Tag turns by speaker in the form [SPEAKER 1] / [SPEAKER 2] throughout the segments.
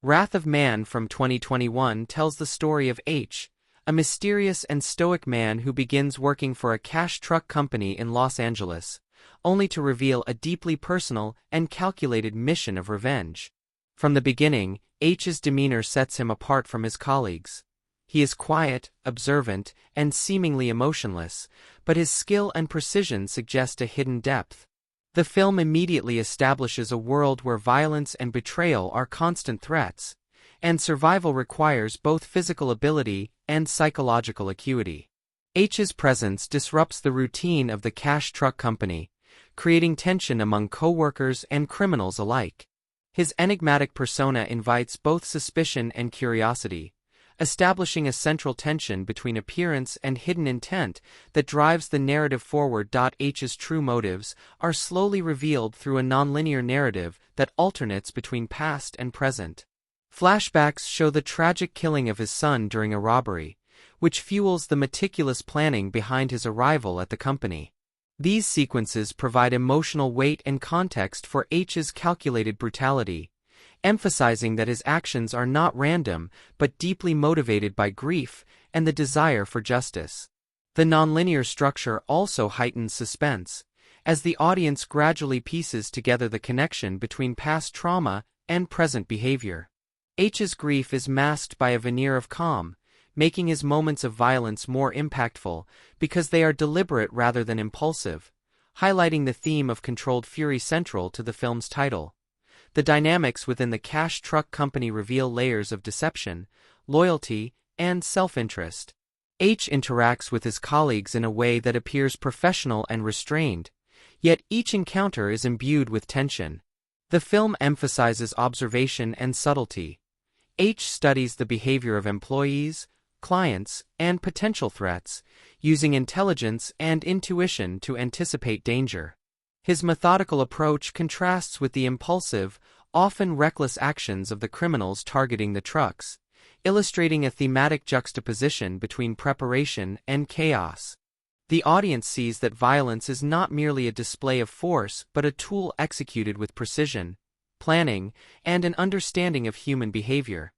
[SPEAKER 1] Wrath of Man from 2021 tells the story of H, a mysterious and stoic man who begins working for a cash truck company in Los Angeles, only to reveal a deeply personal and calculated mission of revenge. From the beginning, H's demeanor sets him apart from his colleagues. He is quiet, observant, and seemingly emotionless, but his skill and precision suggest a hidden depth. The film immediately establishes a world where violence and betrayal are constant threats, and survival requires both physical ability and psychological acuity. H's presence disrupts the routine of the cash truck company, creating tension among co-workers and criminals alike. His enigmatic persona invites both suspicion and curiosity, establishing a central tension between appearance and hidden intent that drives the narrative forward. H's true motives are slowly revealed through a nonlinear narrative that alternates between past and present. Flashbacks show the tragic killing of his son during a robbery, which fuels the meticulous planning behind his arrival at the company. These sequences provide emotional weight and context for H's calculated brutality, emphasizing that his actions are not random but deeply motivated by grief and the desire for justice. The nonlinear structure also heightens suspense, as the audience gradually pieces together the connection between past trauma and present behavior. H's grief is masked by a veneer of calm, making his moments of violence more impactful because they are deliberate rather than impulsive, highlighting the theme of controlled fury central to the film's title. The dynamics within the cash truck company reveal layers of deception, loyalty, and self-interest. H interacts with his colleagues in a way that appears professional and restrained, yet each encounter is imbued with tension. The film emphasizes observation and subtlety. H studies the behavior of employees, clients, and potential threats, using intelligence and intuition to anticipate danger. His methodical approach contrasts with the impulsive, often reckless actions of the criminals targeting the trucks, illustrating a thematic juxtaposition between preparation and chaos. The audience sees that violence is not merely a display of force but a tool executed with precision, planning, and an understanding of human behavior.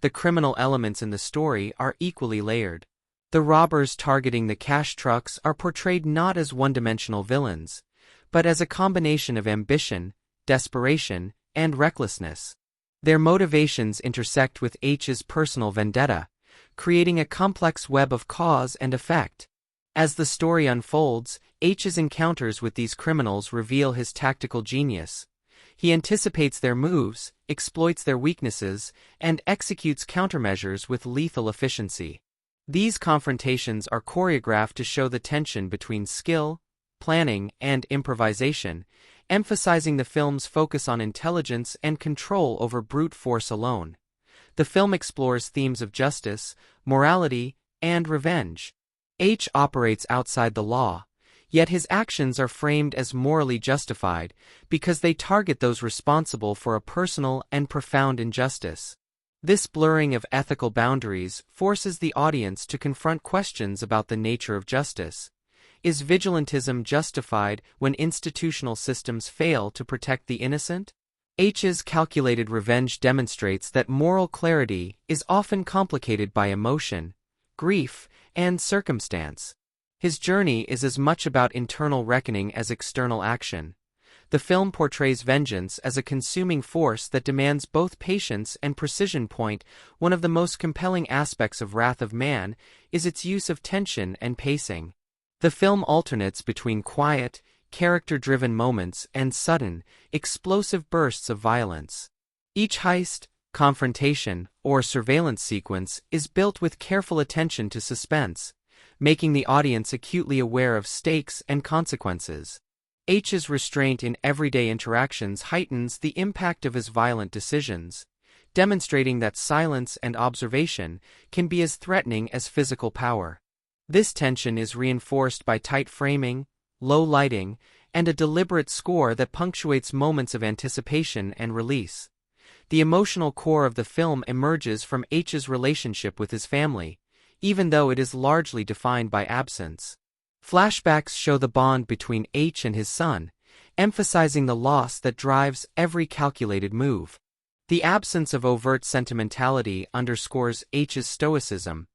[SPEAKER 1] The criminal elements in the story are equally layered. The robbers targeting the cash trucks are portrayed not as one-dimensional villains, but as a combination of ambition, desperation, and recklessness. Their motivations intersect with H's personal vendetta, creating a complex web of cause and effect. As the story unfolds, H's encounters with these criminals reveal his tactical genius. He anticipates their moves, exploits their weaknesses, and executes countermeasures with lethal efficiency. These confrontations are choreographed to show the tension between skill, planning, and improvisation, emphasizing the film's focus on intelligence and control over brute force alone. The film explores themes of justice, morality, and revenge. H operates outside the law, yet his actions are framed as morally justified because they target those responsible for a personal and profound injustice. This blurring of ethical boundaries forces the audience to confront questions about the nature of justice. Is vigilantism justified when institutional systems fail to protect the innocent? H's calculated revenge demonstrates that moral clarity is often complicated by emotion, grief, and circumstance. His journey is as much about internal reckoning as external action. The film portrays vengeance as a consuming force that demands both patience and precision. One of the most compelling aspects of Wrath of Man is its use of tension and pacing. The film alternates between quiet, character-driven moments and sudden, explosive bursts of violence. Each heist, confrontation, or surveillance sequence is built with careful attention to suspense, making the audience acutely aware of stakes and consequences. H's restraint in everyday interactions heightens the impact of his violent decisions, demonstrating that silence and observation can be as threatening as physical power. This tension is reinforced by tight framing, low lighting, and a deliberate score that punctuates moments of anticipation and release. The emotional core of the film emerges from H's relationship with his family, even though it is largely defined by absence. Flashbacks show the bond between H and his son, emphasizing the loss that drives every calculated move. The absence of overt sentimentality underscores H's stoicism,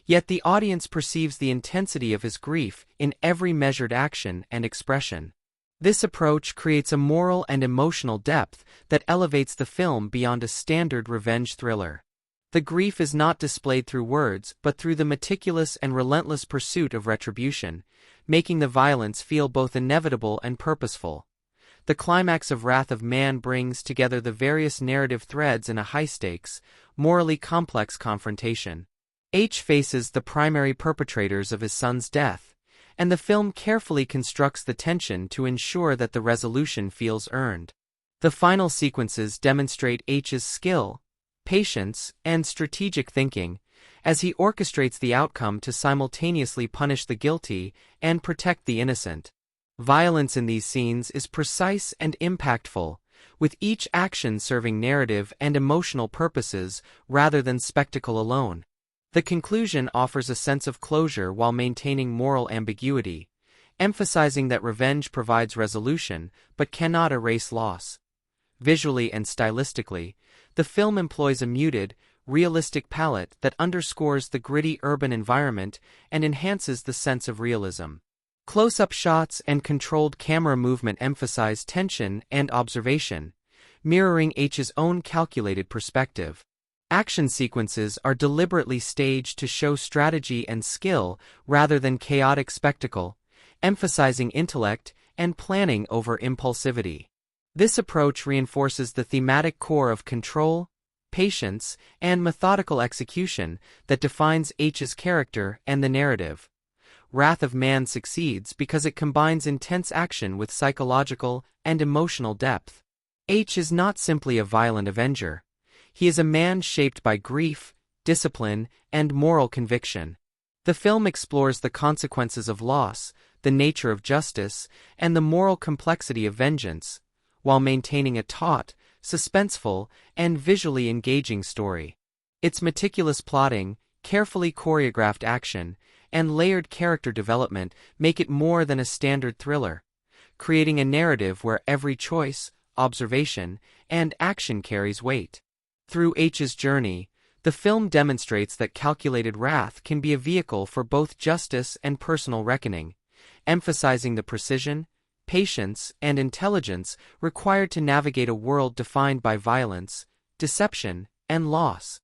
[SPEAKER 1] yet the audience perceives the intensity of his grief in every measured action and expression. This approach creates a moral and emotional depth that elevates the film beyond a standard revenge thriller. The grief is not displayed through words but through the meticulous and relentless pursuit of retribution, making the violence feel both inevitable and purposeful. The climax of Wrath of Man brings together the various narrative threads in a high-stakes, morally complex confrontation. H faces the primary perpetrators of his son's death, and the film carefully constructs the tension to ensure that the resolution feels earned. The final sequences demonstrate H's skill, patience, and strategic thinking, as he orchestrates the outcome to simultaneously punish the guilty and protect the innocent. Violence in these scenes is precise and impactful, with each action serving narrative and emotional purposes rather than spectacle alone. The conclusion offers a sense of closure while maintaining moral ambiguity, emphasizing that revenge provides resolution but cannot erase loss. Visually and stylistically, the film employs a muted, realistic palette that underscores the gritty urban environment and enhances the sense of realism. Close-up shots and controlled camera movement emphasize tension and observation, mirroring H's own calculated perspective. Action sequences are deliberately staged to show strategy and skill rather than chaotic spectacle, emphasizing intellect and planning over impulsivity. This approach reinforces the thematic core of control, patience, and methodical execution that defines H's character and the narrative. Wrath of Man succeeds because it combines intense action with psychological and emotional depth. H is not simply a violent avenger. He is a man shaped by grief, discipline, and moral conviction. The film explores the consequences of loss, the nature of justice, and the moral complexity of vengeance, while maintaining a taut, suspenseful, and visually engaging story. Its meticulous plotting, carefully choreographed action, and layered character development make it more than a standard thriller, creating a narrative where every choice, observation, and action carries weight. Through H's journey, the film demonstrates that calculated wrath can be a vehicle for both justice and personal reckoning, emphasizing the precision, patience, and intelligence required to navigate a world defined by violence, deception, and loss.